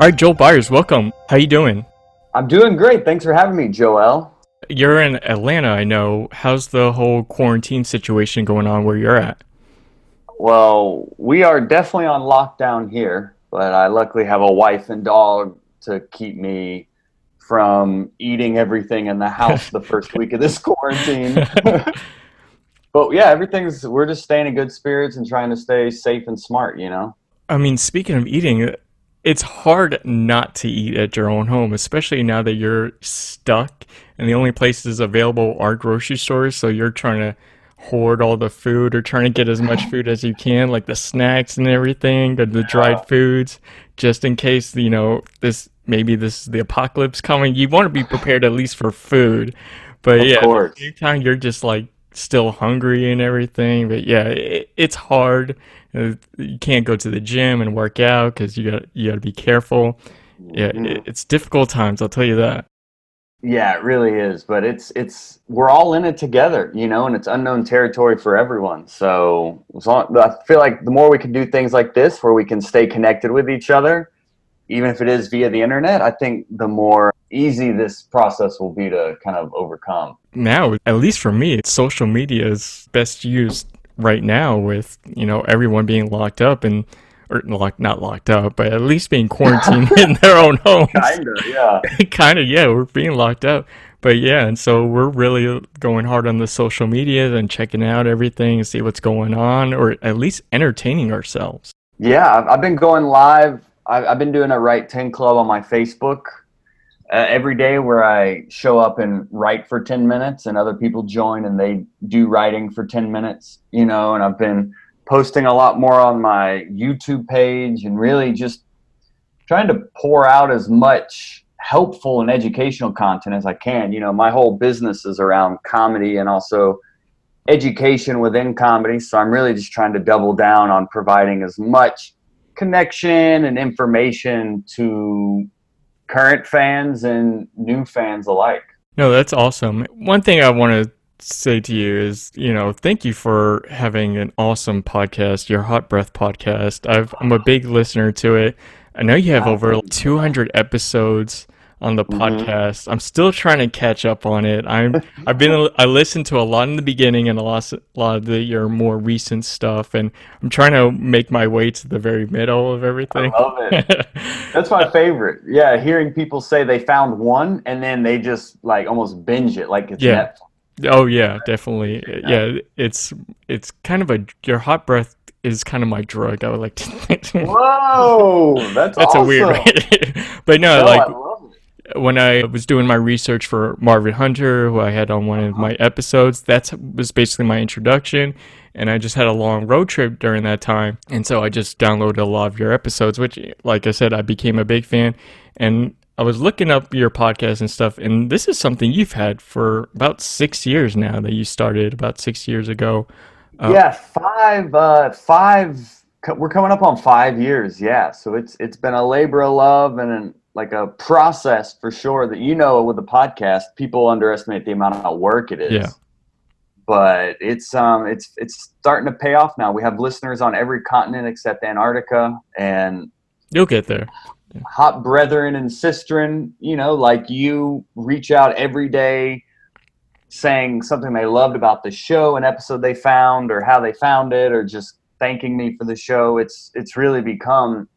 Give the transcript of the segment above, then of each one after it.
All right, Joel Byars, welcome. How you doing? I'm doing great. Thanks for having me, Joel. You're in Atlanta, I know. How's the whole quarantine situation going on where you're at? Well, we are definitely on lockdown here, but I luckily have a wife and dog to keep me from eating everything in the house the first week of this quarantine. But yeah, we're just staying in good spirits and trying to stay safe and smart, you know? I mean, speaking of eating, it's hard not to eat at your own home, especially now that you're stuck and the only places available are grocery stores. So you're trying to hoard all the food or trying to get as much food as you can, like the snacks and everything, the dried foods, just in case, this is the apocalypse coming. You want to be prepared at least for food. But Of yeah, at the course. same time, you're just like still hungry and everything. But yeah, it's hard. You can't go to the gym and work out because you got to be careful. Yeah, Mhm. it's difficult times. I'll tell you that. Yeah, it really is, but it's we're all in it together, you know, and it's unknown territory for everyone. So I feel like the more we can do things like this, where we can stay connected with each other, even if it is via the internet, I think the more easy this process will be to kind of overcome. Now, at least for me, social media is best used right now with, everyone being locked up and or not locked up, but at least being quarantined in their own homes. Kinda, yeah. Kind of, yeah, we're being locked up. But yeah, and so we're really going hard on the social media and checking out everything and see what's going on, or at least entertaining ourselves. Yeah, I've been going live. I've been doing a Write 10 Club on my Facebook every day where I show up and write for 10 minutes and other people join and they do writing for 10 minutes, you know, and I've been posting a lot more on my YouTube page and really just trying to pour out as much helpful and educational content as I can. You know, my whole business is around comedy and also education within comedy. So I'm really just trying to double down on providing as much connection and information to current fans and new fans alike. No, that's awesome. One thing I want to say to you is, thank you for having an awesome podcast, your Hot Breath podcast. I'm a big listener to it. I know you have over Thank you so much. 200 episodes on the Hmm. podcast. I'm still trying to catch up on it. I listened to a lot in the beginning and a lot of your more recent stuff, and I'm trying to make my way to the very middle of I everything. love it. That's my favorite. Yeah, hearing people say they found one and then they just like almost binge it like it's Yeah. Netflix. Oh yeah, definitely. Appreciate that. Yeah, it's kind of your hot breath is kind of my drug. I would like to think. Whoa, that's That's a weird awesome. way. But no, No, like I love it. when I was doing my research for Marvin Hunter, who I had on one of Uh-huh. my episodes, that was basically my introduction. And I just had a long road trip during that time. And so I just downloaded a lot of your episodes, which, like I said, I became a big fan. And I was looking up your podcast and stuff. And this is something you've had for about 6 years now that you started about 6 years ago. Uh, Yeah, we're coming up on 5 years. Yeah, so it's been a labor of love and like a process for sure. That you know, with the podcast, people underestimate the amount of work it yeah, is, but it's starting to pay off now. We have listeners on every continent except Antarctica, and you'll get there. Yeah. hot brethren and sistren, you know, like you reach out every day saying something they loved about the show, an episode they found, or how they found it, or just thanking me for the show. It's really become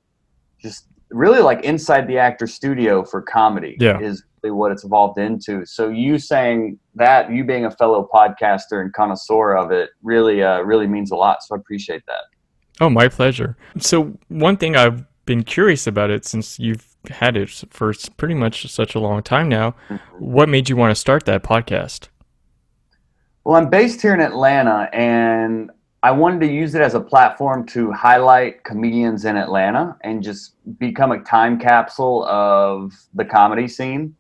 just really like inside the actor studio for comedy Yeah. is really what it's evolved into. So you saying that, you being a fellow podcaster and connoisseur of it, really means a lot. So I appreciate that. Oh, my pleasure. So, one thing I've been curious about it since you've had it for pretty much such a long time now, Mhm. what made you want to start that podcast? Well, I'm based here in Atlanta, and I wanted to use it as a platform to highlight comedians in Atlanta and just become a time capsule of the comedy scene.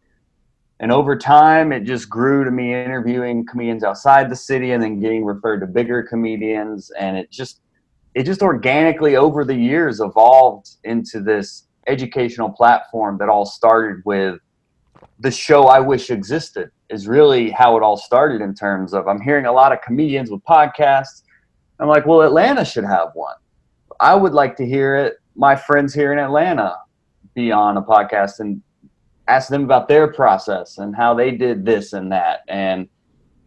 And over time, it just grew to me interviewing comedians outside the city and then getting referred to bigger comedians. And it just organically over the years evolved into this educational platform that all started with the show I wish existed is really how it all started in terms of I'm hearing a lot of comedians with podcasts. I'm like, well, Atlanta should have one. I would like to hear it. My friends here in Atlanta be on a podcast and ask them about their process and how they did this and that. And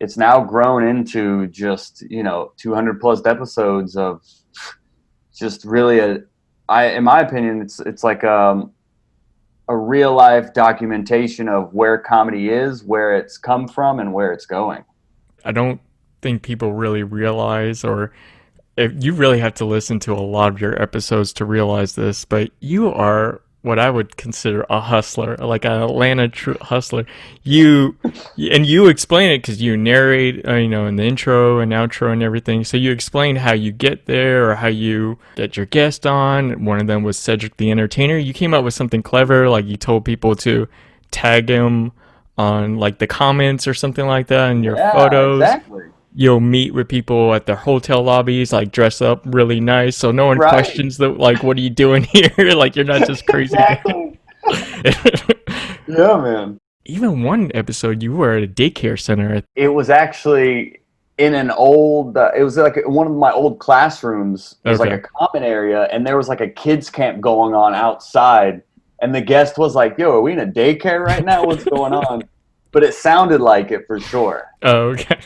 it's now grown into just, 200 plus episodes of just really in my opinion, it's like a real life documentation of where comedy is, where it's come from, and where it's going. I don't think people really realize, or if you really have to listen to a lot of your episodes to realize this, but you are what I would consider a hustler, like an Atlanta true hustler. You and you explain it because you narrate, in the intro and outro and everything. So you explain how you get there or how you get your guest on. One of them was Cedric the Entertainer. You came up with something clever, like you told people to tag him on like the comments or something like that in your Yeah, photos. exactly. You'll meet with people at their hotel lobbies, like dress up really nice, so no one Right. questions the like, what are you doing here? Like you're not just crazy guy. Exactly. Yeah, man. Even one episode, you were at a daycare center. It was actually in an old, it was like one of my old classrooms was like Okay. a common area, and there was like a kids camp going on outside. And the guest was like, "Yo, are we in a daycare right now? What's going on?" But it sounded like it for sure. Oh, okay.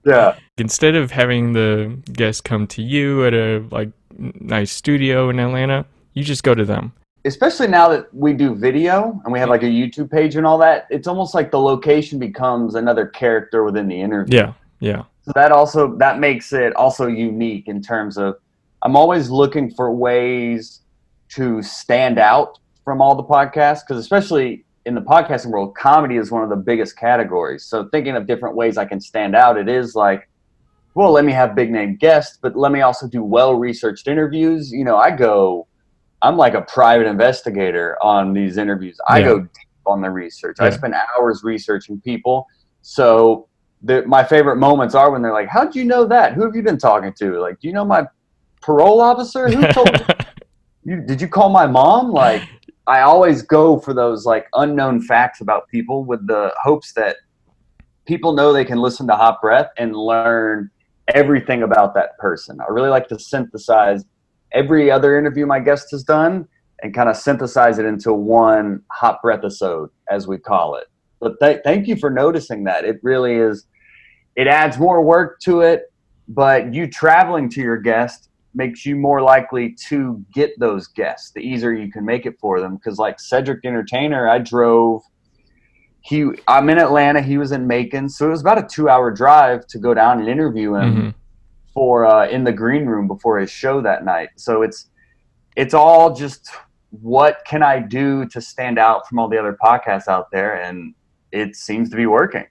Yeah. Instead of having the guests come to you at a like nice studio in Atlanta, you just go to them. Especially now that we do video and we have like a YouTube page and all that, it's almost like the location becomes another character within the interview. Yeah, yeah, So that makes it also unique in terms of I'm always looking for ways to stand out from all the podcasts because especially in the podcasting world, comedy is one of the biggest categories. So thinking of different ways I can stand out, it is like, well, let me have big name guests, but let me also do well researched interviews. I'm like a private investigator on these interviews. I yeah, go deep on the research. I yeah. spend hours researching people. So my favorite moments are when they're like, "How'd you know that? Who have you been talking to? Like, do you know my parole officer? Who told you? Did you call my mom?" Like, I always go for those like unknown facts about people with the hopes that people know they can listen to Hot Breath and learn everything about that person. I really like to synthesize every other interview my guest has done and kind of synthesize it into one Hot Breath episode, as we call it. But thank you for noticing that. It really is, it adds more work to it, but you traveling to your guest makes you more likely to get those guests the easier you can make it for them. Because like Cedric the Entertainer, I'm in Atlanta, he was in Macon, so it was about a 2-hour drive to go down and interview him Hmm. for in the green room before his show that night. So it's all just what can I do to stand out from all the other podcasts out there, and it seems to be working.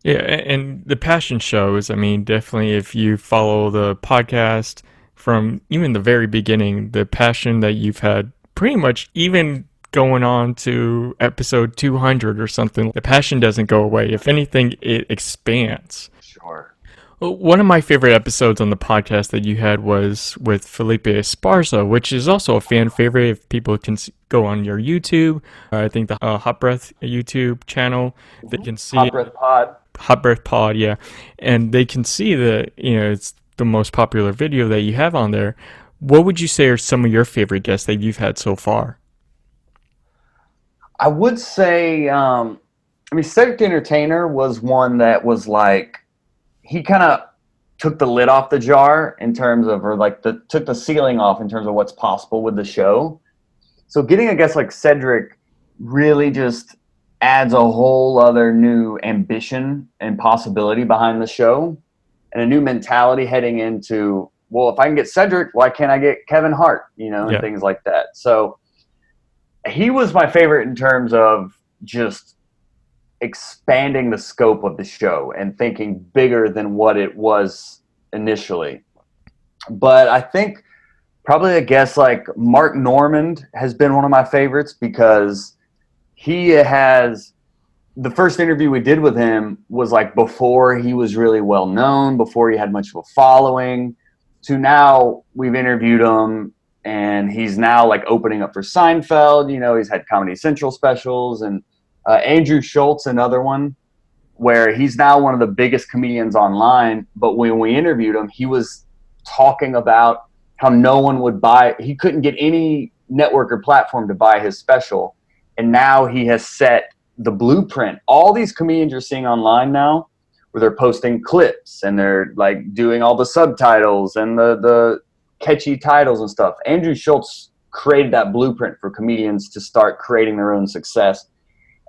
Yeah, and the passion shows. I mean, definitely if you follow the podcast from even the very beginning, the passion that you've had pretty much even going on to episode 200 or something, the passion doesn't go away. If anything, it expands. Sure. Well, one of my favorite episodes on the podcast that you had was with Felipe Esparza, which is also a fan favorite. If people can go on your YouTube, I think the Hot Breath YouTube channel, they Mm-hmm. can see Hot Breath Pod. Hot Breath Pod, yeah, and they can see that it's the most popular video that you have on there. What would you say are some of your favorite guests that you've had so far? I would say, I mean, Cedric the Entertainer was one that was like, he kind of took the lid off the jar in terms of, or like took the ceiling off in terms of what's possible with the show. So getting a guest like Cedric really just adds a whole other new ambition and possibility behind the show and a new mentality heading into, well, if I can get Cedric, why can't I get Kevin Hart, and Yeah, things like that. So he was my favorite in terms of just expanding the scope of the show and thinking bigger than what it was initially. But I think probably a guest like Mark Normand has been one of my favorites because he has the first interview we did with him was like before he was really well known, before he had much of a following, to now we've interviewed him and he's now like opening up for Seinfeld. He's had Comedy Central specials, and Andrew Schultz, another one where he's now one of the biggest comedians online. But when we interviewed him, he was talking about how no one would buy, he couldn't get any network or platform to buy his special. And now he has set the blueprint. All these comedians you're seeing online now, where they're posting clips and they're like doing all the subtitles and the catchy titles and stuff. Andrew Schulz created that blueprint for comedians to start creating their own success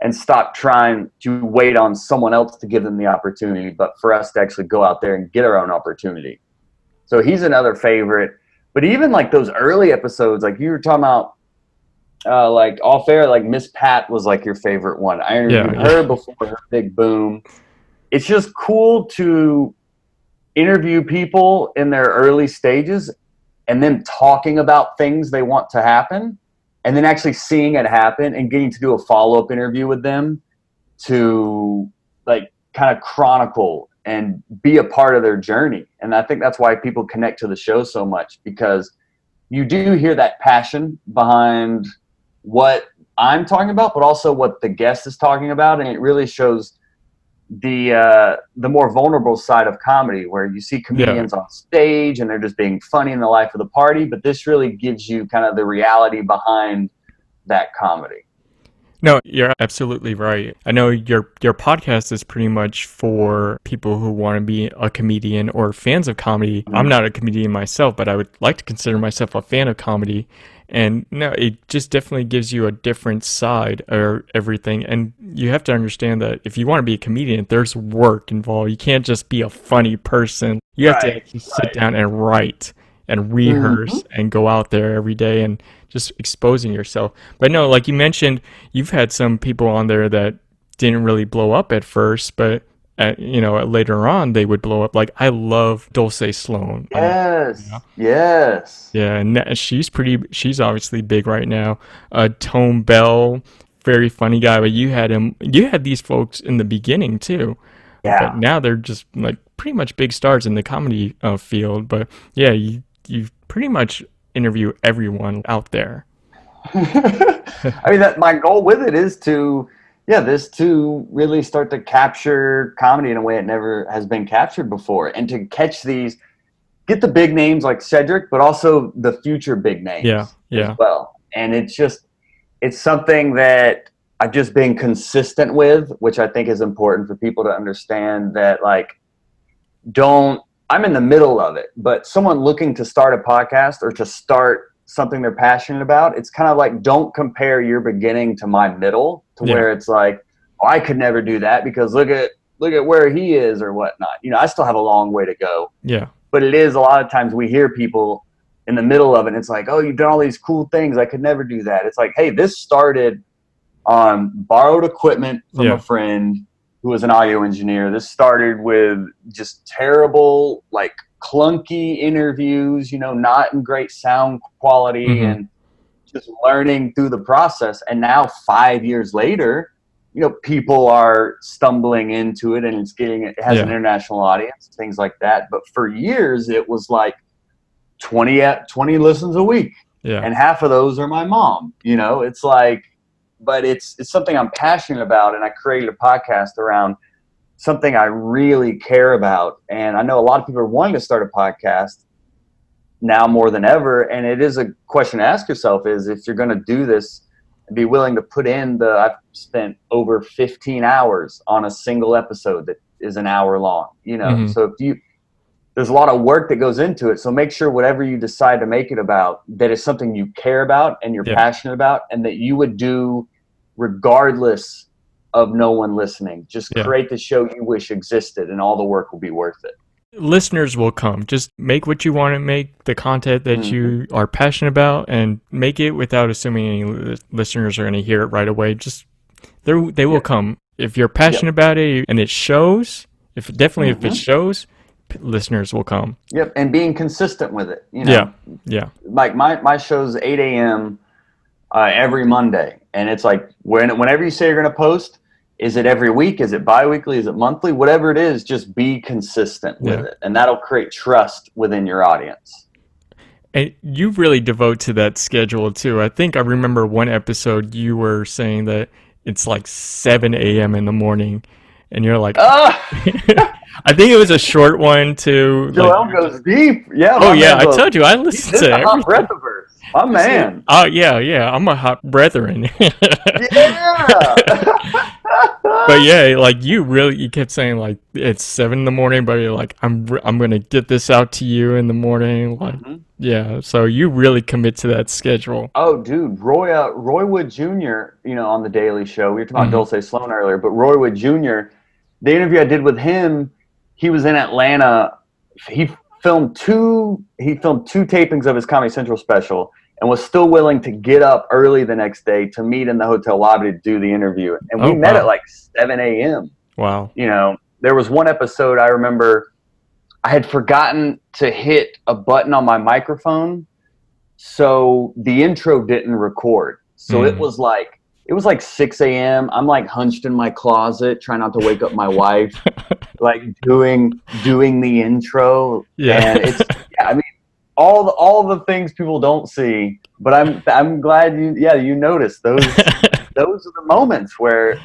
and stop trying to wait on someone else to give them the opportunity, but for us to actually go out there and get our own opportunity. So he's another favorite. But even like those early episodes, like you were talking about, like Off Air, like Miss Pat was like your favorite one. I interviewed her before her big boom. It's just cool to interview people in their early stages and them talking about things they want to happen, and then actually seeing it happen and getting to do a follow-up interview with them to like kind of chronicle and be a part of their journey. And I think that's why people connect to the show so much, because you do hear that passion behind what I'm talking about, but also what the guest is talking about. And it really shows the more vulnerable side of comedy, where you see comedians on stage and they're just being funny in the life of the party, but this really gives you kind of the reality behind that comedy. No, you're absolutely right. I know your podcast is pretty much for people who want to be a comedian or fans of comedy. I'm not a comedian myself, but I would like to consider myself a fan of comedy. And no, it just definitely gives you a different side or everything. And you have to understand that if you want to be a comedian, there's work involved. You can't just be a funny person. You have to actually sit down and write and rehearse and go out there every day and just exposing yourself. But no, like you mentioned, you've had some people on there that didn't really blow up at first, but later on they would blow up. Like I love Dulce Sloan. Yes. Yeah, and she's obviously big right now. Tone Bell, very funny guy, but you had these folks in the beginning too. Yeah. But now they're just like pretty much big stars in the comedy field. But yeah, you pretty much interview everyone out there. I mean, that my goal with it is to really start to capture comedy in a way it never has been captured before, and to catch get the big names like Cedric, but also the future big names as well. And it's something that I've just been consistent with, which I think is important for people to understand that, like, I'm in the middle of it, but someone looking to start a podcast or to start something they're passionate about, it's kind of like, don't compare your beginning to my middle, to where it's like, oh, I could never do that because look at where he is or whatnot. I still have a long way to go. Yeah. But it is, a lot of times we hear people in the middle of it and it's like, oh, you've done all these cool things, I could never do that. It's like, hey, this started on borrowed equipment from a friend who was an audio engineer. This started with just terrible, like clunky interviews, not in great sound quality, and just learning through the process. And now 5 years later, people are stumbling into it, and it has an international audience, things like that. But for years, it was like 20 listens a week. Yeah. And half of those are my mom. It's like, but it's something I'm passionate about, and I created a podcast around something I really care about. And I know a lot of people are wanting to start a podcast now more than ever, and it is a question to ask yourself, is if you're going to do this, be willing to put in I've spent over 15 hours on a single episode that is an hour long, so there's a lot of work that goes into it. So make sure whatever you decide to make it about, that is something you care about and you're passionate about, and that you would do regardless of no one listening. Just create the show you wish existed, and all the work will be worth it. Listeners will come. Just make what you want to make, the content that you are passionate about, and make it without assuming any listeners are going to hear it right away. Just they will come. If you're passionate about it and it shows, if it shows, listeners will come. Yep, and being consistent with it. Yeah. Like my show's 8 a.m. Every Monday, and it's like whenever you say you're going to post, is it every week? Is it bi-weekly? Is it monthly? Whatever it is, just be consistent with it, and that'll create trust within your audience. And you really devote to that schedule too. I think I remember one episode you were saying that it's like 7 a.m. in the morning, and you're like, I think it was a short one too. Joel goes deep. Yeah. Oh yeah, I told you I listened to everything. My See, man. oh yeah, yeah, I'm a hot brethren. Yeah. But yeah, like you kept saying like it's 7 in the morning, but you're like, I'm gonna get this out to you in the morning, like, Mhm. yeah. So you really commit to that schedule. Oh, dude, Roy Wood Jr. On the Daily Show. We were talking about Hmm. Dulce Sloan earlier, but Roy Wood Jr. The interview I did with him, he was in Atlanta. He filmed two tapings of his Comedy Central special, and was still willing to get up early the next day to meet in the hotel lobby to do the interview. And we Oh met at wow, like 7 a.m. wow. There was one episode I remember I had forgotten to hit a button on my microphone, so the intro didn't record. So it Mm. was like 6 a.m. I'm like hunched in my closet, trying not to wake up my wife, like doing the intro, Yeah. and it's yeah. I mean, all the things people don't see, but I'm glad you noticed those. Those are the moments where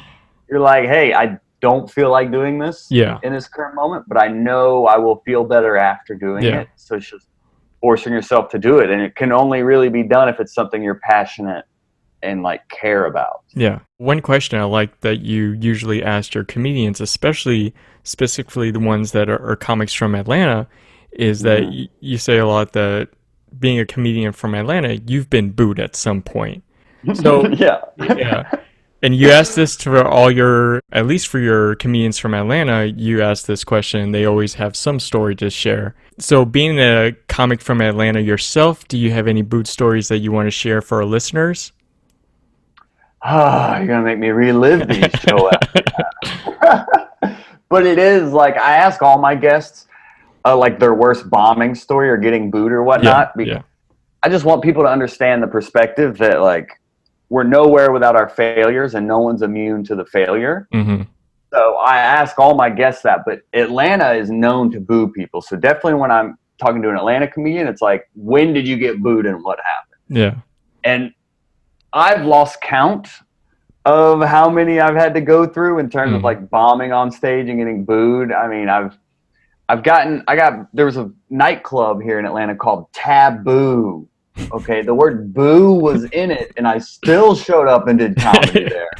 you're like, hey, I don't feel like doing this Yeah, in this current moment, but I know I will feel better after doing yeah, it. So it's just forcing yourself to do it, and it can only really be done if it's something you're passionate and like care about. yeah. One question I like that you usually ask your comedians, especially specifically the ones that are comics from Atlanta, is that Mm-hmm. you say a lot that being a comedian from Atlanta, you've been booed at some point. So, Yeah. yeah. And you ask this to all your, at least for your comedians from Atlanta, you ask this question, they always have some story to share. So, being a comic from Atlanta yourself, do you have any boot stories that you want to share for our listeners? You're gonna make me relive these, Joel. But it is like I ask all my guests, like their worst bombing story or getting booed or Yeah, whatnot, because yeah. I just want people to understand the perspective that like we're nowhere without our failures, and no one's immune to the failure. Mm-hmm. So I ask all my guests that, but Atlanta is known to boo people. So definitely when I'm talking to an Atlanta comedian, it's like, when did you get booed and what happened? Yeah. And I've lost count of how many I've had to go through in terms of Mm. like bombing on stage and getting booed. I mean, there was a nightclub here in Atlanta called Taboo. Okay, the word boo was in it, and I still showed up and did comedy there.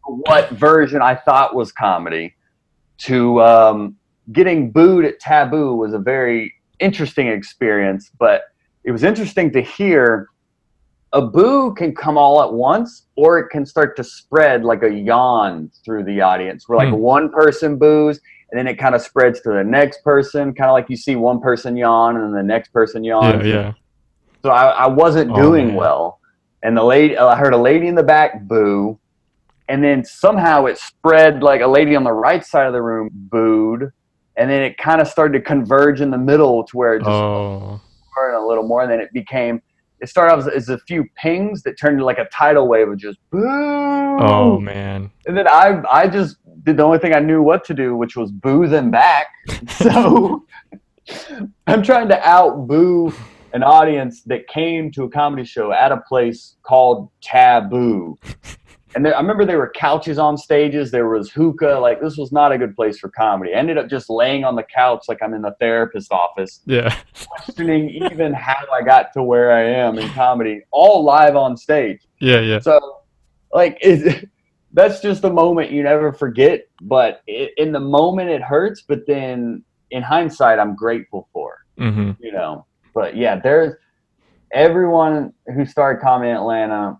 What version I thought was comedy to getting booed at Taboo was a very interesting experience, but it was interesting to hear a boo can come all at once, or it can start to spread like a yawn through the audience where like Mm. one person boos and then it kind of spreads to the next person, kind of like you see one person yawn and then the next person Yeah, yawns. And yeah. so I wasn't Oh doing man. well. And I heard a lady in the back boo, and then somehow it spread, like a lady on the right side of the room booed, and then it kind of started to converge in the middle to where it just Oh. more and a little more, and then it started off as a few pings that turned into like a tidal wave of just Oh boo, man. and then I just did the only thing I knew what to do, which was boo them back. So I'm trying to out boo an audience that came to a comedy show at a place called Taboo. And I remember there were couches on stages. There was hookah. Like, this was not a good place for comedy. I ended up just laying on the couch like I'm in the therapist's office, Yeah. questioning even how I got to where I am in comedy, all live on stage. Yeah, yeah. So, like, that's just a moment you never forget. But in the moment, it hurts. But then in hindsight, I'm grateful for, Mm-hmm. you know. But yeah, there's everyone who started comedy in Atlanta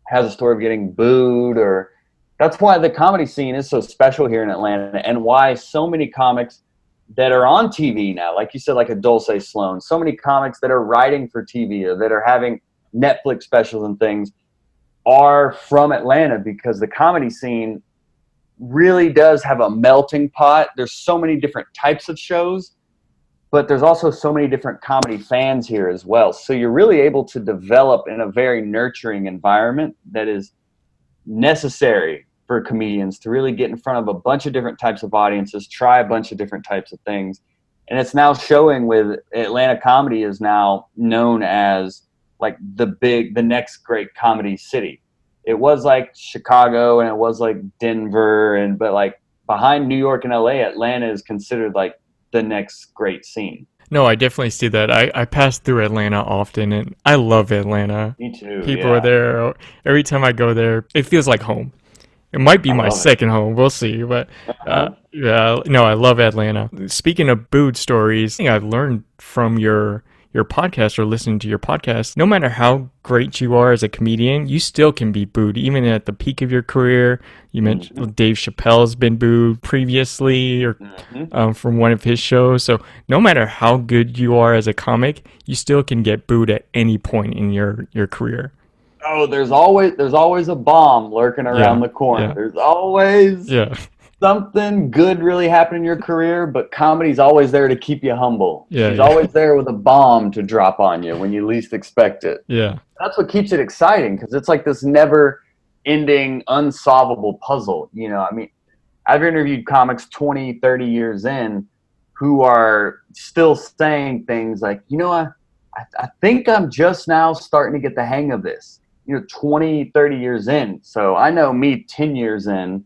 has a story of getting booed, or that's why the comedy scene is so special here in Atlanta, and why so many comics that are on TV now, like you said, like a Dulce Sloan, so many comics that are writing for TV or that are having Netflix specials and things are from Atlanta, because the comedy scene really does have a melting pot. There's so many different types of shows, but there's also so many different comedy fans here as well. So you're really able to develop in a very nurturing environment that is necessary for comedians to really get in front of a bunch of different types of audiences, try a bunch of different types of things. And it's now showing with Atlanta comedy is now known as like the next great comedy city. It was like Chicago and it was like Denver, but like behind New York and LA, Atlanta is considered like the next great scene. No, I definitely see that. I pass through Atlanta often, and I love Atlanta. Me too. People are Yeah, there. Every time I go there, it feels like home. It might be I my love it. second home. We'll see. But Uh-huh. yeah, no, I love Atlanta. Speaking of booed stories, I think I've learned from your podcast or listening to your podcast, no matter how great you are as a comedian, you still can be booed, even at the peak of your career. You Hmm. mentioned Dave Chappelle's been booed previously, or Hmm. from one of his shows. So no matter how good you are as a comic, you still can get booed at any point in your career. Oh, there's always a bomb lurking around Yeah, the corner. yeah, There's always yeah, something good really happening in your career, but comedy's always there to keep you humble. yeah, She's yeah, always there with a bomb to drop on you when you least expect it. yeah, That's what keeps it exciting because it's like this never ending, unsolvable puzzle. I mean, I've interviewed comics 20, 30 years in who are still saying things like, I think I'm just now starting to get the hang of this, 20, 30 years in. So I know me 10 years in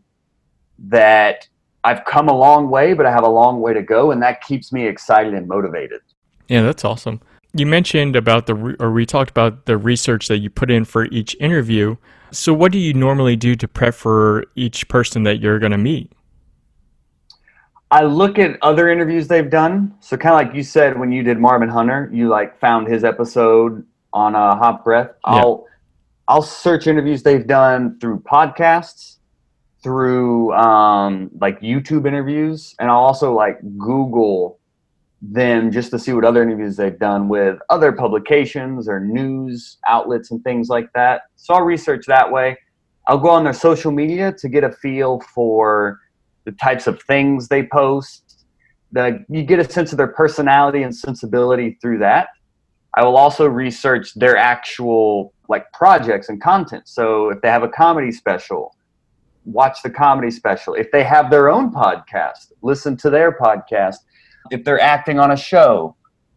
that I've come a long way, but I have a long way to go. And that keeps me excited and motivated. yeah. That's awesome. You mentioned about or we talked about the research that you put in for each interview. So, what do you normally do to prep for each person that you're going to meet? I look at other interviews they've done. So kind of like you said when you did Marvin Hunter, you like found his episode on Hot Breath. Yeah, I'll search interviews they've done through podcasts, through like YouTube interviews, and I'll also like Google them just to see what other interviews they've done with other publications or news outlets and things like that. So I'll research that way. I'll go on their social media to get a feel for the types of things they post. You get a sense of their personality and sensibility through that. I will also research their actual like projects and content. So if they have a comedy special, watch the comedy special. If they have their own podcast, listen to their podcast. If they're acting on a show,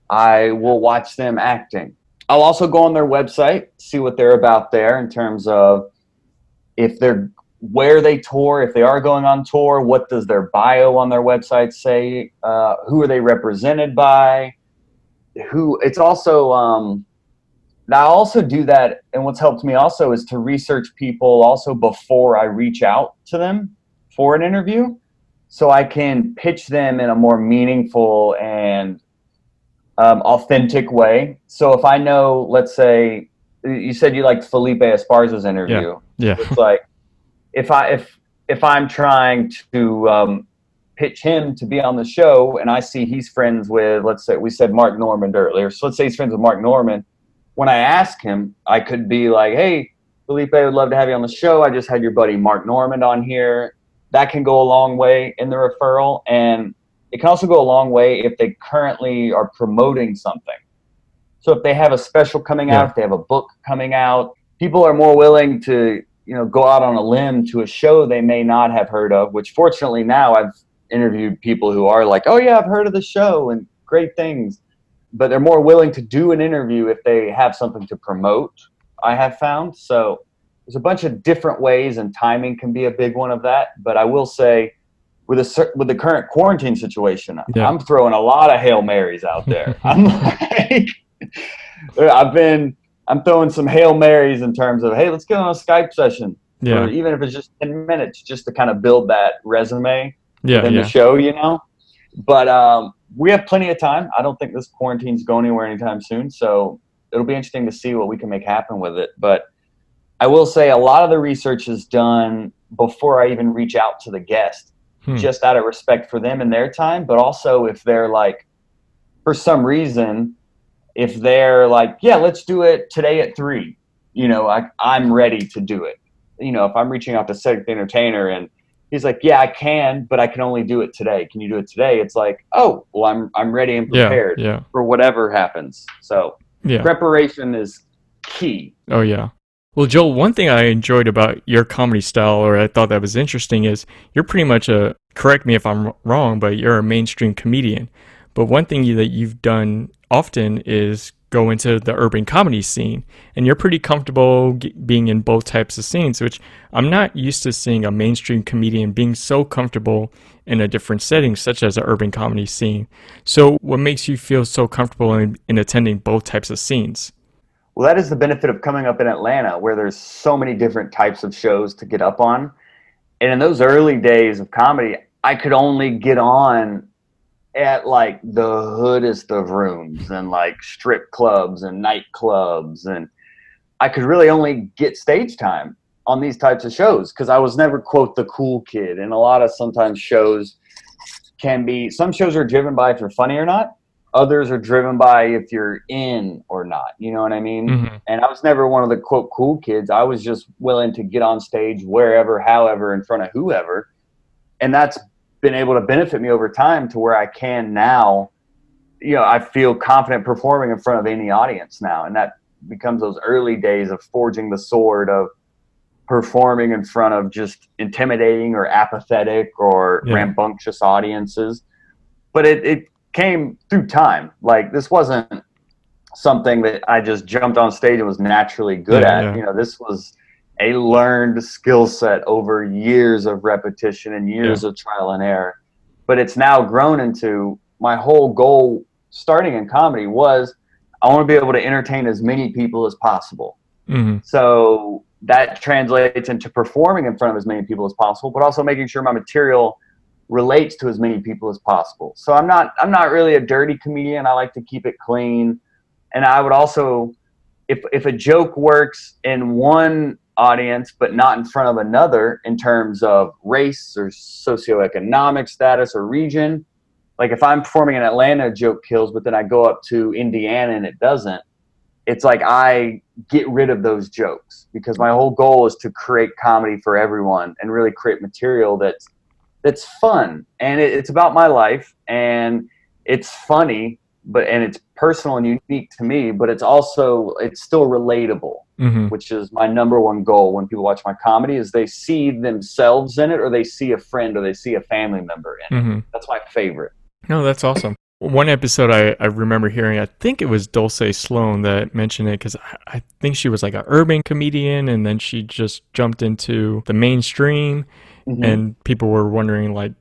I will watch them acting. I'll also go on their website, see what they're about there in terms of if they're where they tour, if they are going on tour, what does their bio on their website say? Who are they represented by? Who? It's also now I also do that, and what's helped me also is to research people also before I reach out to them for an interview, so I can pitch them in a more meaningful and authentic way. So if I know, let's say, you said you liked Felipe Esparza's yeah, interview, yeah, it's like if I'm trying to pitch him to be on the show, and I see he's friends with, let's say we said Mark Normand earlier, so let's say he's friends with Mark Normand. When I ask him, I could be like, "Hey, Felipe, I would love to have you on the show. I just had your buddy Mark Normand on here." That can go a long way in the referral, and it can also go a long way if they currently are promoting something. So if they have a special coming out, yeah, if they have a book coming out, people are more willing to, go out on a limb to a show they may not have heard of, which fortunately now I've interviewed people who are like, oh yeah, I've heard of the show and great things, but they're more willing to do an interview if they have something to promote, I have found. So there's a bunch of different ways, and timing can be a big one of that. But I will say, with the current quarantine situation, yeah. I'm throwing a lot of Hail Marys out there. I'm like, I'm throwing some Hail Marys in terms of, hey, let's get on a Skype session for Yeah, even if it's just 10 minutes, just to kind of build that resume yeah, within the yeah. show. But we have plenty of time. I don't think this quarantine's going anywhere anytime soon. So it'll be interesting to see what we can make happen with it. But I will say a lot of the research is done before I even reach out to the guest, Hmm. just out of respect for them and their time. But also if they're like, for some reason, if they're like, yeah, let's do it today at 3, I'm ready to do it. If I'm reaching out to Cedric the Entertainer and he's like, yeah, I can, but I can only do it today. Can you do it today? It's like, oh, well, I'm ready and Yeah, prepared yeah, for whatever happens. So yeah. preparation is key. Oh, yeah. Well, Joel, one thing I enjoyed about your comedy style, or I thought that was interesting, is you're pretty much correct me if I'm wrong, but you're a mainstream comedian. But one thing that you've done often is go into the urban comedy scene. And you're pretty comfortable being in both types of scenes, which I'm not used to seeing a mainstream comedian being so comfortable in a different setting, such as an urban comedy scene. So, what makes you feel so comfortable in attending both types of scenes? Well, that is the benefit of coming up in Atlanta, where there's so many different types of shows to get up on. And in those early days of comedy, I could only get on at like the hoodest of rooms and like strip clubs and nightclubs, and I could really only get stage time on these types of shows because I was never, quote, the cool kid. And a lot of sometimes shows can be, some shows are driven by if you're funny or not, others are driven by if you're in or not, you know what I mean? Mm-hmm. And I was never one of the, quote, cool kids. I was just willing to get on stage wherever, however, in front of whoever. And that's been able to benefit me over time to where I can now, you know, I feel confident performing in front of any audience now. And that becomes those early days of forging the sword of performing in front of just intimidating or apathetic or Yeah. rambunctious audiences. But it came through time. Like, this wasn't something that I just jumped on stage and was naturally good Yeah, at. yeah. You know, this was a learned skill set over years of repetition and years Yeah. of trial and error. But it's now grown into, my whole goal starting in comedy was, I want to be able to entertain as many people as possible. Mm-hmm. So that translates into performing in front of as many people as possible, but also making sure my material relates to as many people as possible. So I'm not really a dirty comedian. I like to keep it clean. And I would also, if a joke works in one audience but not in front of another in terms of race or socioeconomic status or region, like if I'm performing in Atlanta, a joke kills, but then I go up to Indiana and it doesn't, it's like I get rid of those jokes because my whole goal is to create comedy for everyone and really create material that's fun, and it's about my life, and it's funny, and it's personal and unique to me, but it's still relatable, Mm-hmm. which is my number one goal when people watch my comedy, is they see themselves in it, or they see a friend, or they see a family member in it. Mm-hmm. That's my favorite. No, that's awesome. One episode I remember hearing, I think it was Dulce Sloan that mentioned it, because I think she was like an urban comedian and then she just jumped into the mainstream, Mm-hmm. and people were wondering, like,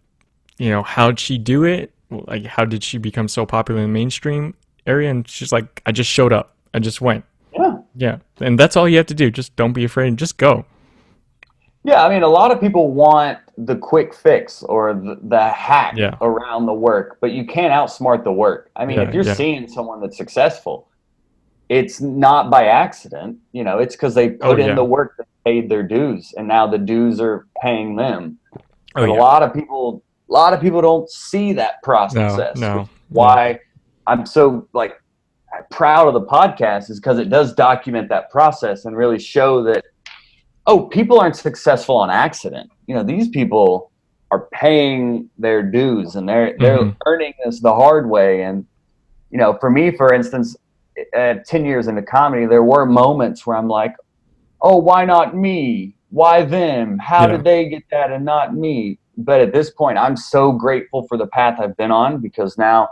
how'd she do it? Like, how did she become so popular in the mainstream area? And she's like, I just showed up. I just went. Yeah. Yeah. And that's all you have to do. Just don't be afraid and just go. Yeah, I mean, a lot of people want the quick fix or the hack Yeah. around the work, but you can't outsmart the work. I mean, Yeah. if you're Yeah. seeing someone that's successful, it's not by accident. You know, it's because they Oh, put in yeah. the work, that paid their dues, and now the dues are paying them. Oh, But yeah. a lot of people don't see that process. No. Which is Yeah. why I'm so proud of the podcast, is because it does document that process and really show that, oh, people aren't successful on accident. You know, these people are paying their dues, and they're Mhm. earning this the hard way. And you know, for me, for instance, 10 years into comedy, there were moments where I'm like, oh, why not me? Why them? How Yeah. did they get that and not me? But at this point, I'm so grateful for the path I've been on, because now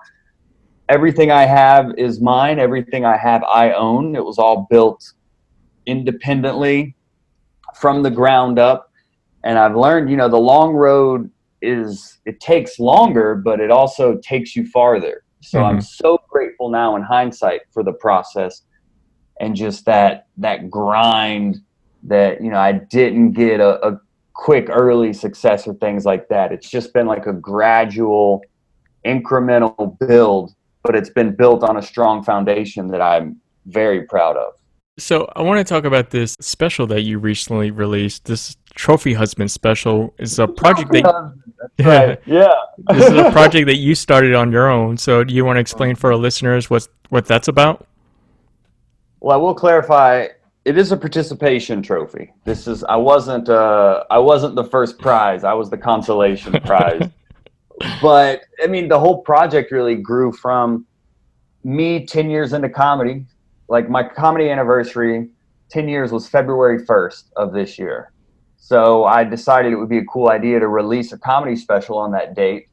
everything I have is mine. Everything I have, I own. It was all built independently from the ground up. And I've learned, the long road it takes longer, but it also takes you farther. So I'm Mhm. so grateful now in hindsight for the process, and just that grind, that, I didn't get a quick early success or things like that. It's just been like a gradual incremental build, but it's been built on a strong foundation that I'm very proud of. So I want to talk about this special that you recently released. This Trophy Husband special is a project that That's right. Yeah. this is a project that you started on your own. So do you want to explain for our listeners what that's about? Well, I will clarify. It is a participation trophy. I wasn't the first prize. I was the consolation prize. But I mean, the whole project really grew from me 10 years into comedy. Like, my comedy anniversary, 10 years, was February 1st of this year. So I decided it would be a cool idea to release a comedy special on that date,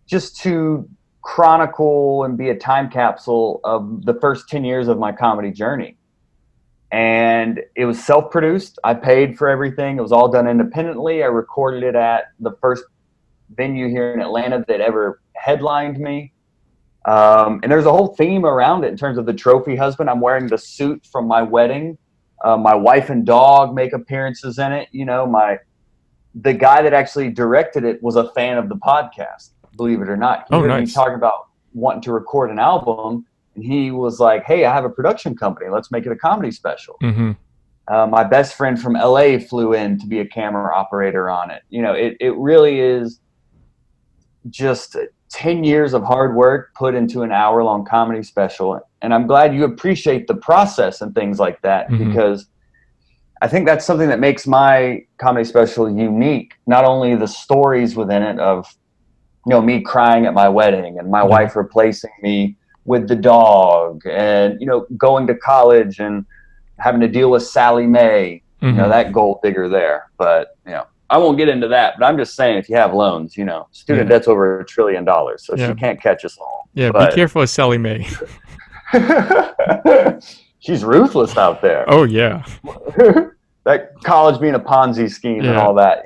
just to chronicle and be a time capsule of the first 10 years of my comedy journey. And it was self-produced. I paid for everything. It was all done independently. I recorded it at the first venue here in Atlanta that ever headlined me. And there's a whole theme around it in terms of the trophy husband. I'm wearing the suit from my wedding. My wife and dog make appearances in it. The guy that actually directed it was a fan of the podcast, believe it or not. He Oh, heard me nice. talking about wanting to record an album, and he was like, hey, I have a production company. Let's make it a comedy special. Mm-hmm. My best friend from LA flew in to be a camera operator on it. It really is just 10 years of hard work put into an hour-long comedy special. And I'm glad you appreciate the process and things like that, Mm-hmm. because I think that's something that makes my comedy special unique. Not only the stories within it of, me crying at my wedding and my Yeah. wife replacing me with the dog, and, going to college and having to deal with Sally Mae, Mm-hmm. that gold digger there. But, I won't get into that, but I'm just saying, if you have loans, student Yeah. debt's over $1 trillion, so Yeah. she can't catch us all. Yeah, be But careful with Sally Mae. she's ruthless out there. Oh, yeah. That college being a Ponzi scheme and Yeah. all that.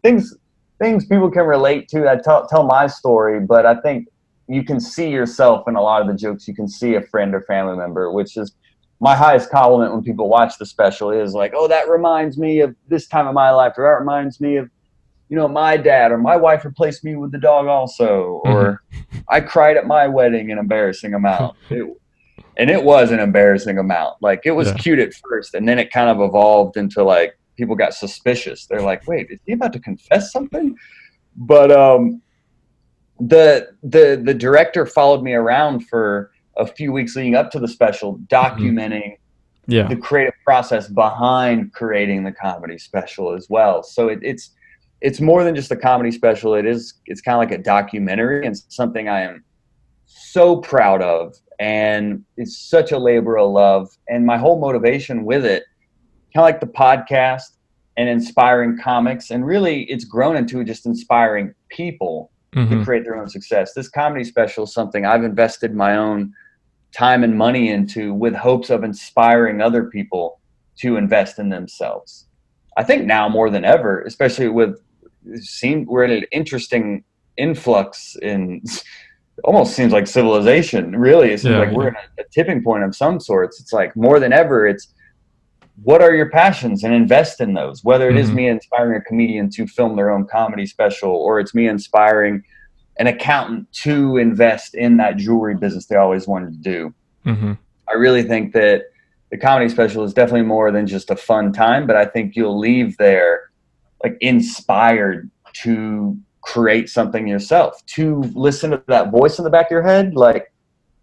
Things people can relate to. I tell my story, but I think you can see yourself in a lot of the jokes. You can see a friend or family member, which is my highest compliment when people watch the special, is like, oh, that reminds me of this time of my life, or that reminds me of, my dad, or my wife replaced me with the dog also, or I cried at my wedding an embarrassing amount. And it was an embarrassing amount. Like, it was Yeah. cute at first, and then it kind of evolved into, like, people got suspicious. They're like, wait, is he about to confess something? But the director followed me around for a few weeks leading up to the special, documenting Yeah. the creative process behind creating the comedy special as well. So it's more than just a comedy special. It's kind of like a documentary, and something I am so proud of, and it's such a labor of love. And my whole motivation with it, kind of like the podcast and inspiring comics, and really it's grown into just inspiring people to create their own success. This comedy special is something I've invested my own time and money into, with hopes of inspiring other people to invest in themselves. I think now more than ever, especially we're at an interesting influx in, almost seems like civilization. Really, it seems like we're in a tipping point of some sorts. It's like, more than ever, it's, what are your passions, and invest in those. Whether it is me inspiring a comedian to film their own comedy special, or it's me inspiring an accountant to invest in that jewelry business they always wanted to do. I really think that the comedy special is definitely more than just a fun time, but I think you'll leave there like inspired to create something yourself, to listen to that voice in the back of your head. Like,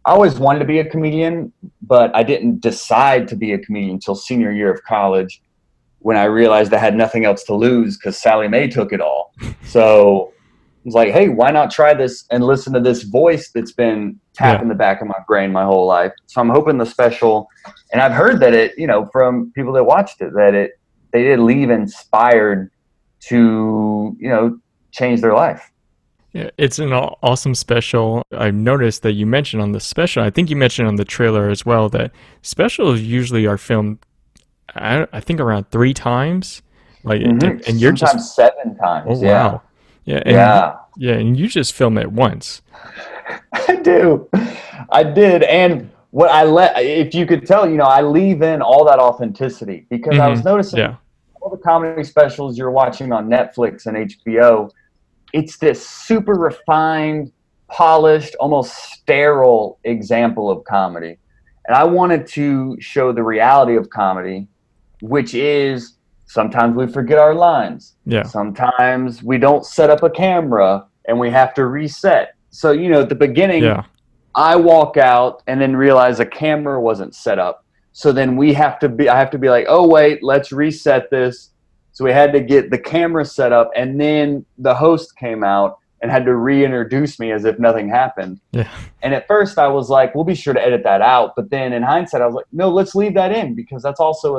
I always wanted to be a comedian, but I didn't decide to be a comedian until senior year of college, when I realized I had nothing else to lose because Sally Mae took it all. So I was like, hey, why not try this and listen to this voice that's been tapping the back of my brain my whole life. So I'm hoping the special, and I've heard that it, from people that watched it, that they did leave inspired to, change their life. Yeah, it's an awesome special. I noticed that you mentioned on the special, I think you mentioned on the trailer as well, that specials usually are filmed, I think, around 3 times. Like, and you're sometimes just 7 times. Oh, wow. Yeah. And you just film it once. I do. I did. And what if you could tell, I leave in all that authenticity, because I was noticing all the comedy specials you're watching on Netflix and HBO, it's this super refined, polished, almost sterile example of comedy. And I wanted to show the reality of comedy, which is, sometimes we forget our lines. Yeah. Sometimes we don't set up a camera and we have to reset. So, at the beginning, I walk out and then realize a camera wasn't set up. So then I have to be like, oh, wait, let's reset this. So we had to get the camera set up, and then the host came out and had to reintroduce me as if nothing happened. Yeah. And at first I was like, we'll be sure to edit that out. But then in hindsight, I was like, no, let's leave that in, because that's also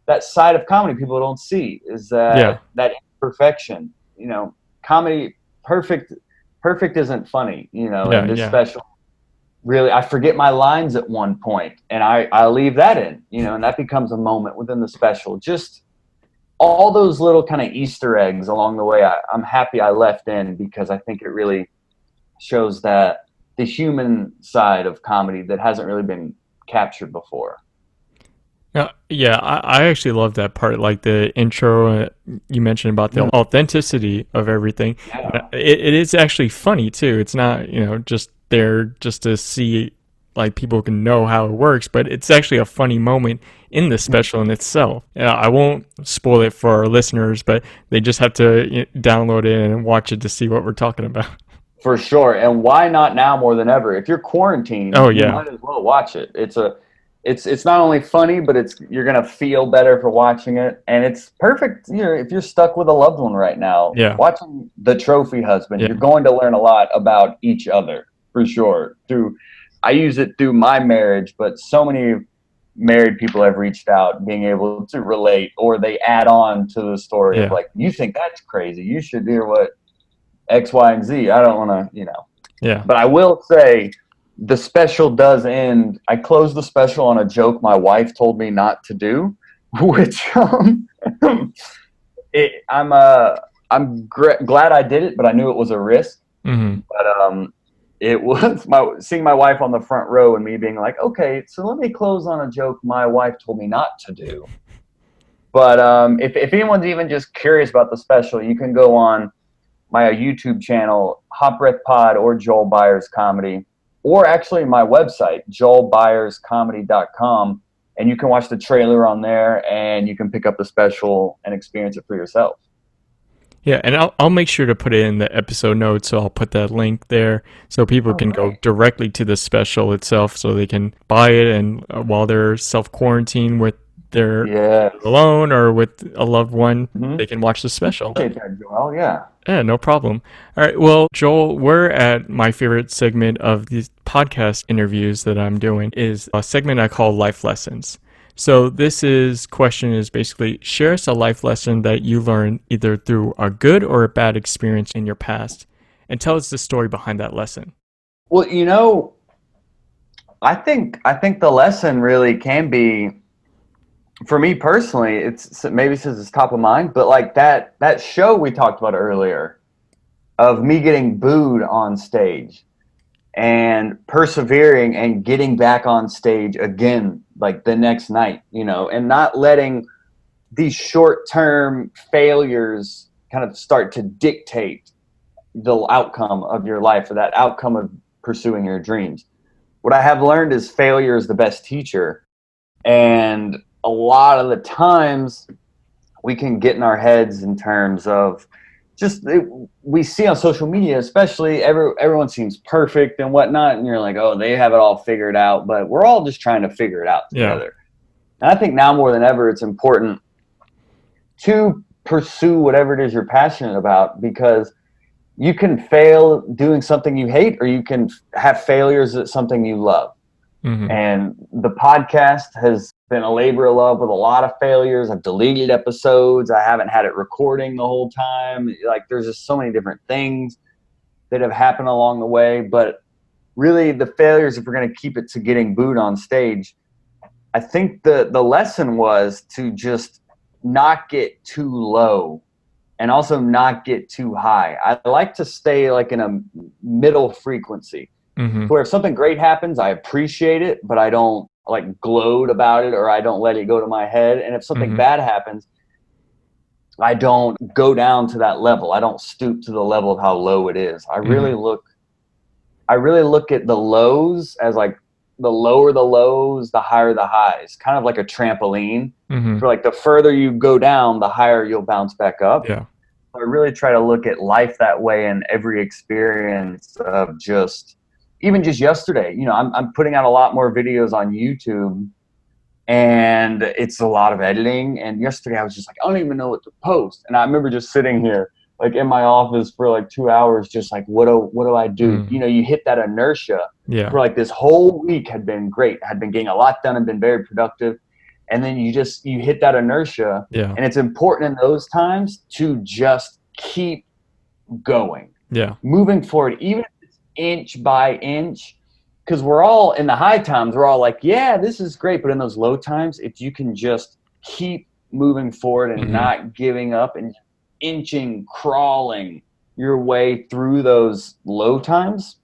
that side of comedy people don't see, is that imperfection. Comedy, perfect perfect isn't funny, Yeah, and this yeah. special really, I forget my lines at one point and I leave that in, and that becomes a moment within the special. Just all those little kind of Easter eggs along the way, I'm happy I left in, because I think it really shows that the human side of comedy that hasn't really been captured before. Yeah, I actually love that part, like the intro you mentioned about the Mm, authenticity of everything. And yeah. it is actually funny too. It's not, just there just to see, like people can know how it works, but it's actually a funny moment in the special in itself. I won't spoil it for our listeners, but they just have to download it and watch it to see what we're talking about. For sure. And why not now more than ever? If you're quarantined, Oh you yeah, might as well watch it. It's not only funny, but you're gonna feel better for watching it. And it's perfect, if you're stuck with a loved one right now, yeah, watching The Trophy Husband, you're yeah, going to learn a lot about each other, for sure. I use it through my marriage, but so many married people have reached out being able to relate, or they add on to the story of yeah, like, you think that's crazy. You should hear what X, Y, and Z. I don't want to, yeah. But I will say the special does end. I closed the special on a joke my wife told me not to do, which it, I'm glad I did it, but I knew it was a risk. Hmm. But it was seeing my wife on the front row and me being like, okay, so let me close on a joke my wife told me not to do. But if anyone's even just curious about the special, you can go on my YouTube channel, Hot Breath Pod, or Joel Byars Comedy, or actually my website, joelbyerscomedy.com, and you can watch the trailer on there, and you can pick up the special and experience it for yourself. Yeah, and I'll make sure to put it in the episode notes, so I'll put that link there so people Oh, can go great. directly to the special itself, so they can buy it, and while they're self quarantine with their Yes. alone or with a loved one, Mm-hmm. they can watch the special. Appreciate that, Joel. Yeah. Yeah, no problem. All right, well, Joel, we're at my favorite segment of these podcast interviews that I'm doing is a segment I call Life Lessons. So this is question is basically share us a life lesson that you learned either through a good or a bad experience in your past, and tell us the story behind that lesson. Well, I think the lesson really can be, for me personally, it's maybe since it's top of mind, but like that show we talked about earlier of me getting booed on stage and persevering and getting back on stage again, like the next night, and not letting these short-term failures kind of start to dictate the outcome of your life, or that outcome of pursuing your dreams. What I have learned is failure is the best teacher. And a lot of the times we can get in our heads in terms of just we see on social media, especially everyone seems perfect and whatnot, and you're like, oh, they have it all figured out, but we're all just trying to figure it out Yeah. together. And I think now more than ever, it's important to pursue whatever it is you're passionate about, because you can fail doing something you hate, or you can have failures at something you love. Hmm. And the podcast has been a labor of love with a lot of failures. I've deleted episodes. I haven't had it recording the whole time. Like, there's just so many different things that have happened along the way. But really, the failures, if we're going to keep it to getting booed on stage, I think the lesson was to just not get too low and also not get too high. I like to stay like in a middle frequency, Hmm. where if something great happens, I appreciate it, but I don't like gloat about it, or I don't let it go to my head. And if something Hmm. bad happens, I don't go down to that level. I don't stoop to the level of how low it is. Hmm. I really look at the lows as like, the lower the lows, the higher the highs, kind of like a trampoline. Hmm. For like, the further you go down, the higher you'll bounce back up. Yeah. I really try to look at life that way, in every experience of just, even just yesterday, I'm putting out a lot more videos on YouTube, and it's a lot of editing. And yesterday I was just like, I don't even know what to post. And I remember just sitting here like in my office for like 2 hours, just like, what do I do? Mm. You hit that inertia Yeah. for like, this whole week had been great, had been getting a lot done and been very productive. And then you hit that inertia, Yeah. and it's important in those times to just keep going. Yeah. moving forward, even if it's inch by inch, because we're all in the high times, we're all like, yeah, this is great. But in those low times, if you can just keep moving forward and Mm-hmm. not giving up and inching, crawling your way through those low times,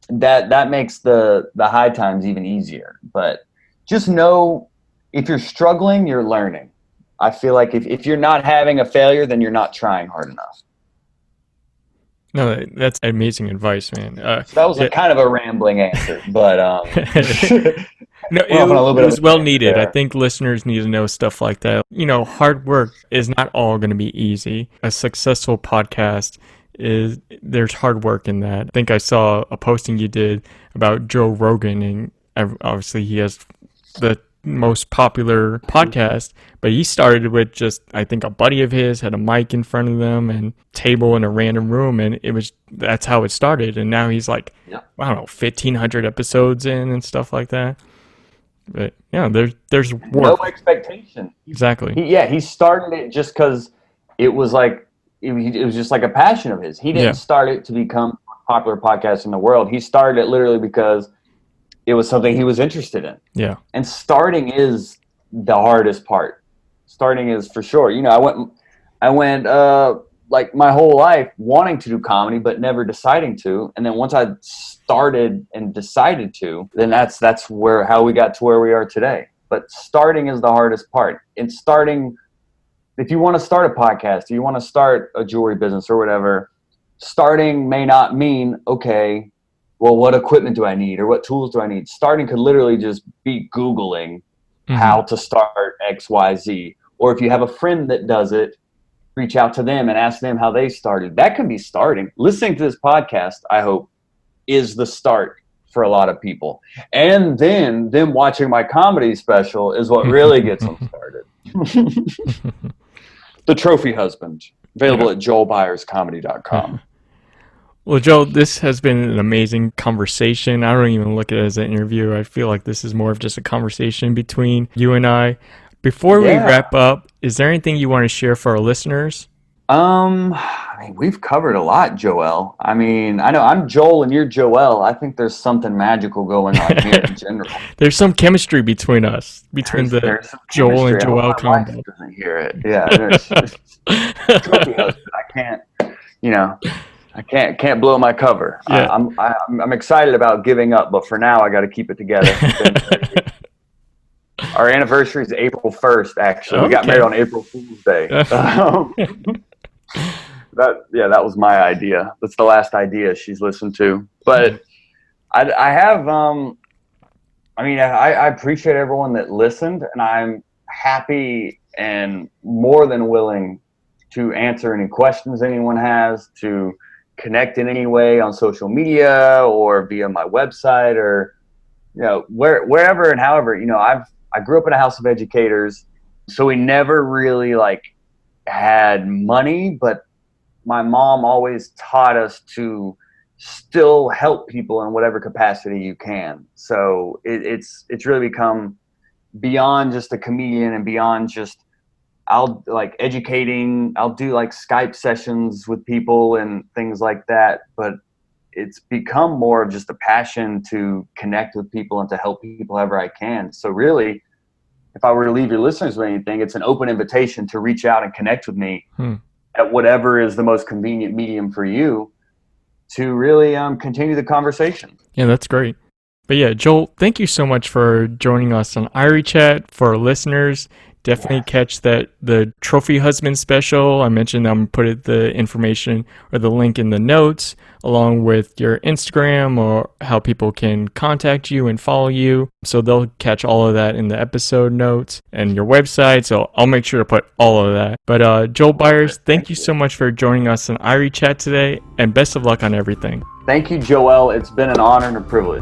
that makes the high times even easier. But just know, if you're struggling, you're learning. I feel like if you're not having a failure, then you're not trying hard enough. No, that's amazing advice, man. So that was a Yeah. kind of a rambling answer, but No, went off on a little it bit of was a well tangent needed. I there. think listeners need to know stuff like that. Hard work is not all going to be easy. A successful podcast there's hard work in that. I think I saw a posting you did about Joe Rogan, and obviously he has the most popular podcast, but he started with just, I think, a buddy of his had a mic in front of them and table in a random room, and that's how it started. And now he's like, Yeah. I don't know, 1,500 episodes in and stuff like that. But yeah, there's No work. expectation. Exactly. He started it just because it was like it was just like a passion of his. He Yeah. didn't start it to become a popular podcast in the world. He started it literally because it was something he was interested in. Yeah. And starting is the hardest part. Starting is for sure. I went like my whole life wanting to do comedy, but never deciding to. And then once I started and decided to, then that's how we got to where we are today. But starting is the hardest part. And starting, if you want to start a podcast, or you want to start a jewelry business or whatever, starting may not mean, okay, well, what equipment do I need or what tools do I need? Starting could literally just be Googling how to start XYZ. Or if you have a friend that does it, reach out to them and ask them how they started. That can be starting. Listening to this podcast, I hope, is the start for a lot of people. And then them watching my comedy special is what really gets them started. The Trophy Husband, available at joelbyerscomedy.com. Well, Joe, this has been an amazing conversation. I don't even look at it as an interview. I feel like this is more of just a conversation between you and I. Before we wrap up, is there anything you want to share for our listeners? I mean, we've covered a lot, Joel. I mean, I know I'm Joel and you're Joel. I think there's something magical going on here in general. There's some chemistry between us, between There's some Joel and chemistry. I Joel hope my wife combo. doesn't hear it. Yeah, there's Trophy Husband. I can't blow my cover. Yeah. I'm excited about giving up, but for now, I got to keep it together. Our anniversary is April 1st. Actually, we got married on April Fool's Day. That was my idea. That's the last idea she's listened to. But I appreciate everyone that listened, and I'm happy and more than willing to answer any questions anyone has, to connect in any way on social media or via my website, or wherever and however. I grew up in a house of educators, so we never really had money, but my mom always taught us to still help people in whatever capacity you can. So it's really become beyond just a comedian and beyond just educating. I'll do Skype sessions with people and things like that, but it's become more of just a passion to connect with people and to help people however I can. So really, if I were to leave your listeners with anything, it's an open invitation to reach out and connect with me at whatever is the most convenient medium for you to really continue the conversation. Yeah, that's great. But yeah, Joel, thank you so much for joining us on Irie Chat. For our listeners, definitely catch the Trophy Husband special. I mentioned I'm putting the information or the link in the notes, along with your Instagram or how people can contact you and follow you. So they'll catch all of that in the episode notes and your website. So I'll make sure to put all of that. But Joel Byars, thank you so much for joining us on Irie Chat today, and best of luck on everything. Thank you, Joel. It's been an honor and a privilege.